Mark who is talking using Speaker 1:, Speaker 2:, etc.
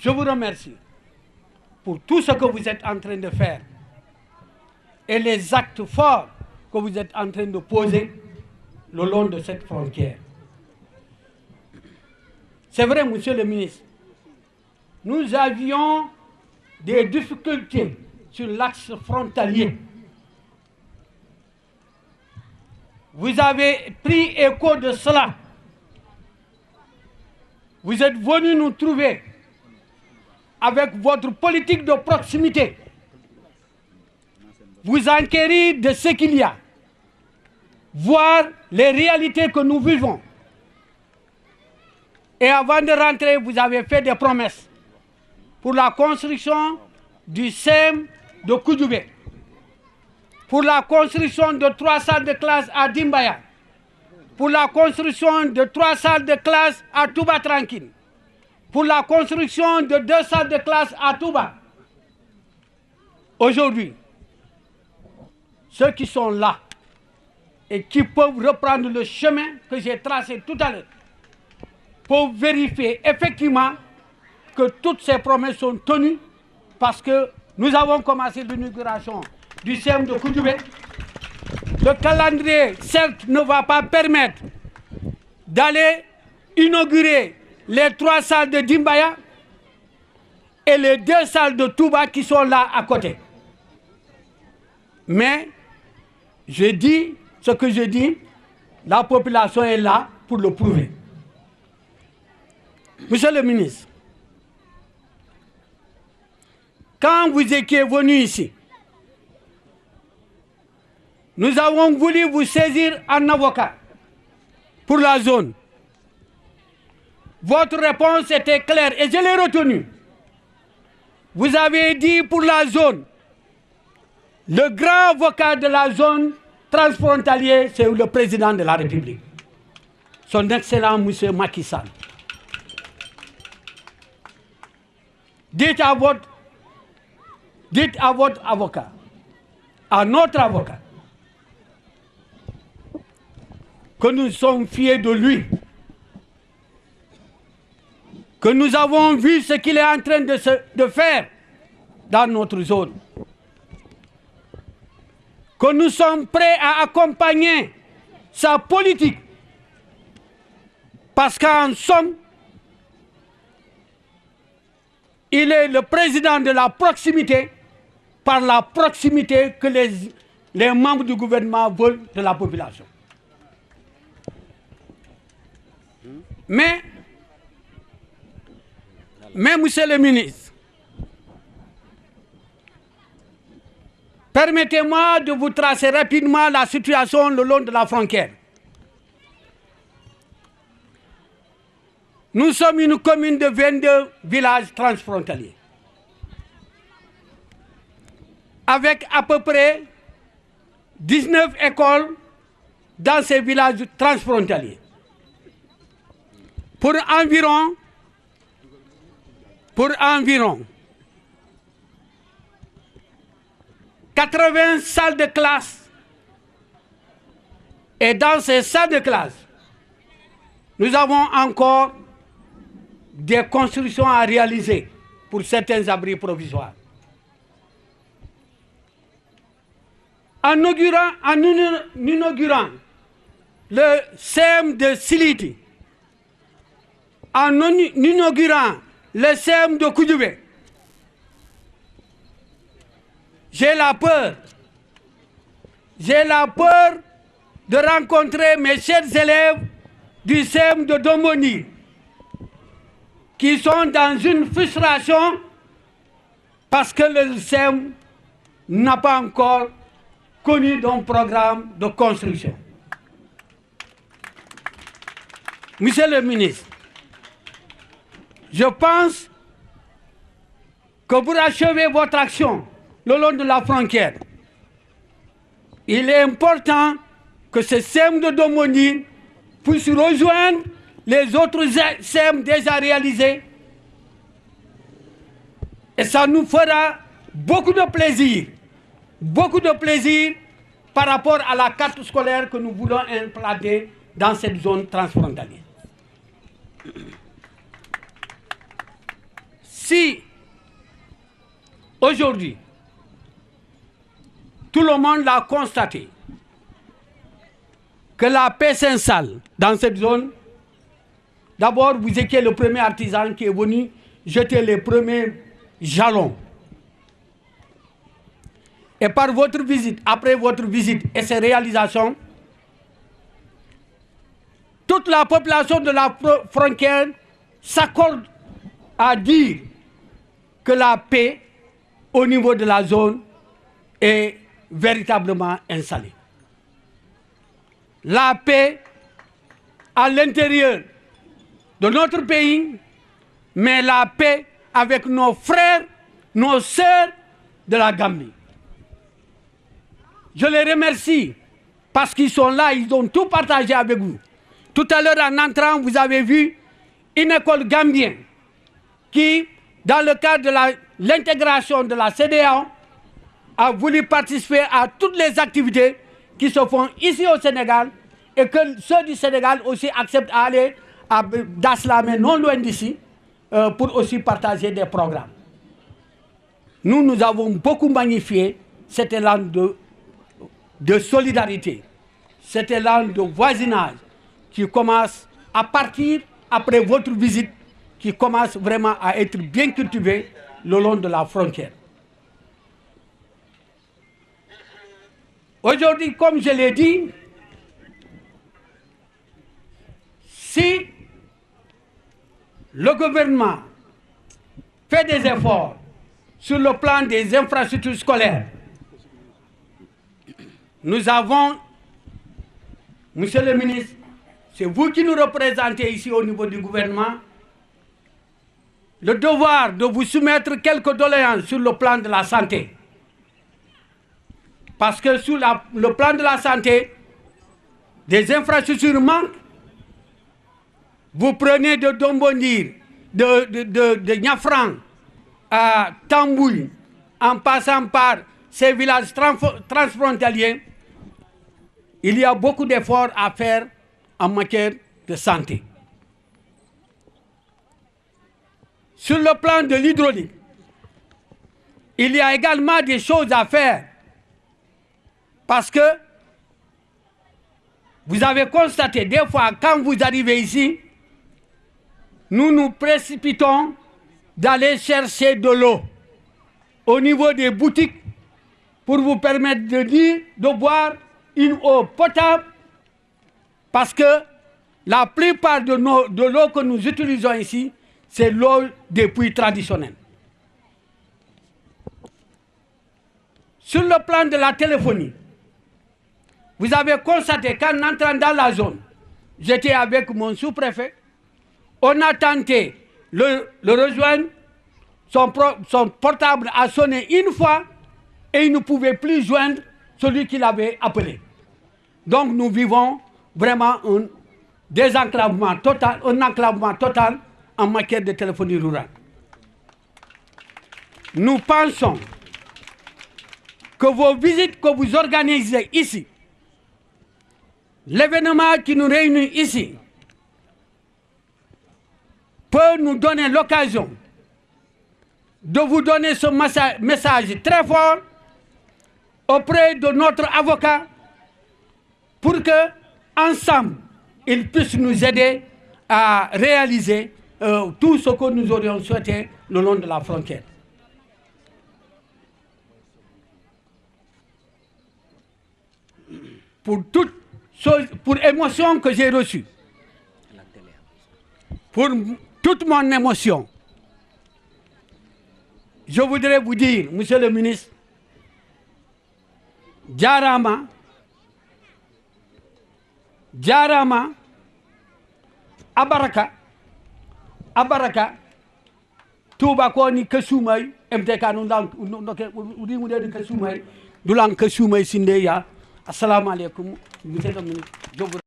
Speaker 1: je vous remercie pour tout ce que vous êtes en train de faire et les actes forts que vous êtes en train de poser le long de cette frontière. C'est vrai, monsieur le ministre, nous avions des difficultés sur l'axe frontalier. Vous avez pris écho de cela. Vous êtes venus nous trouver avec votre politique de proximité. Vous enquérir de ce qu'il y a, voir les réalités que nous vivons. Et avant de rentrer, vous avez fait des promesses pour la construction du CEM de Koudoubé, pour la construction de 3 salles de classe à Dimbaya, pour la construction de 3 salles de classe à Touba Tranquille, pour la construction de 2 salles de classe à Touba. Aujourd'hui, ceux qui sont là et qui peuvent reprendre le chemin que j'ai tracé tout à l'heure, pour vérifier effectivement que toutes ces promesses sont tenues, parce que nous avons commencé l'inauguration du CEM de Koudoubé. Le calendrier, certes, ne va pas permettre d'aller inaugurer les 3 salles de Dimbaya et les 2 salles de Touba qui sont là à côté. Mais je dis ce que je dis, la population est là pour le prouver. Monsieur le ministre, quand vous étiez venu ici, nous avons voulu vous saisir en avocat pour la zone. Votre réponse était claire et je l'ai retenue. Vous avez dit pour la zone, le grand avocat de la zone transfrontalière, c'est le président de la République, son excellent monsieur Macky Sall. Dites à votre avocat, à notre avocat, que nous sommes fiers de lui, que nous avons vu ce qu'il est en train de faire dans notre zone, que nous sommes prêts à accompagner sa politique, parce qu'en somme, il est le président de la proximité, par la proximité que les membres du gouvernement veulent de la population. Mais, monsieur le ministre, permettez-moi de vous tracer rapidement la situation le long de la frontière. Nous sommes une commune de 22 villages transfrontaliers, avec à peu près 19 écoles dans ces villages transfrontaliers. Pour environ 80 salles de classe. Et dans ces salles de classe, nous avons encore des constructions à réaliser pour certains abris provisoires. En inaugurant le CEM de Siliti, en inaugurant le CEM de Koudoubé, j'ai la peur de rencontrer mes chers élèves du CEM de Domoni, qui sont dans une frustration parce que le CEM n'a pas encore connu d'un programme de construction. Monsieur le ministre, je pense que pour achever votre action le long de la frontière, il est important que ce CEM de Domoni puisse rejoindre les autres CEM déjà réalisés. Et ça nous fera beaucoup de plaisir par rapport à la carte scolaire que nous voulons implanter dans cette zone transfrontalière. Si aujourd'hui, tout le monde l'a constaté, que la paix s'installe dans cette zone, d'abord, vous étiez le premier artisan qui est venu jeter les premiers jalons. Et par votre visite, après votre visite et ses réalisations, toute la population de la frontière s'accorde à dire que la paix au niveau de la zone est véritablement installée. La paix à l'intérieur de notre pays, mais la paix avec nos frères, nos sœurs de la Gambie. Je les remercie parce qu'ils sont là, ils ont tout partagé avec vous. Tout à l'heure, en entrant, vous avez vu une école gambienne qui, dans le cadre de l'intégration de la CEDEAO, a voulu participer à toutes les activités qui se font ici au Sénégal et que ceux du Sénégal aussi acceptent à aller à Daslamé, non loin d'ici, pour aussi partager des programmes. Nous avons beaucoup magnifié cet élan de solidarité, cet élan de voisinage qui commence à partir après votre visite, qui commence vraiment à être bien cultivé le long de la frontière. Aujourd'hui, comme je l'ai dit, si le gouvernement fait des efforts sur le plan des infrastructures scolaires, nous avons, monsieur le ministre, c'est vous qui nous représentez ici au niveau du gouvernement, le devoir de vous soumettre quelques doléances sur le plan de la santé. Parce que sur le plan de la santé, des infrastructures manquent. Vous prenez de Dombondir, de Niafran à Tambouy, en passant par ces villages transfrontaliers, il y a beaucoup d'efforts à faire en matière de santé. Sur le plan de l'hydraulique, il y a également des choses à faire parce que vous avez constaté des fois quand vous arrivez ici, nous nous précipitons d'aller chercher de l'eau au niveau des boutiques pour vous permettre de boire une eau potable parce que la plupart de l'eau que nous utilisons ici, c'est l'eau des puits traditionnels. Sur le plan de la téléphonie, vous avez constaté qu'en entrant dans la zone, j'étais avec mon sous-préfet, on a tenté le rejoindre, son portable a sonné une fois et il ne pouvait plus joindre celui qui l'avait appelé. Donc nous vivons vraiment un désenclavement total, un enclavement total en matière de téléphonie rurale. Nous pensons que vos visites que vous organisez ici, l'événement qui nous réunit ici, peut nous donner l'occasion de vous donner ce message très fort auprès de notre avocat pour que, ensemble, il puisse nous aider à réaliser tout ce que nous aurions souhaité le long de la frontière. Pour toute chose, pour émotion que j'ai reçue, pour toute mon émotion, je voudrais vous dire, monsieur le ministre, Jarama, Abaraka, Touba Koni Kasumay, MTK Dulang Kasumay Sindeya, Assalamu alaikum, monsieur le ministre.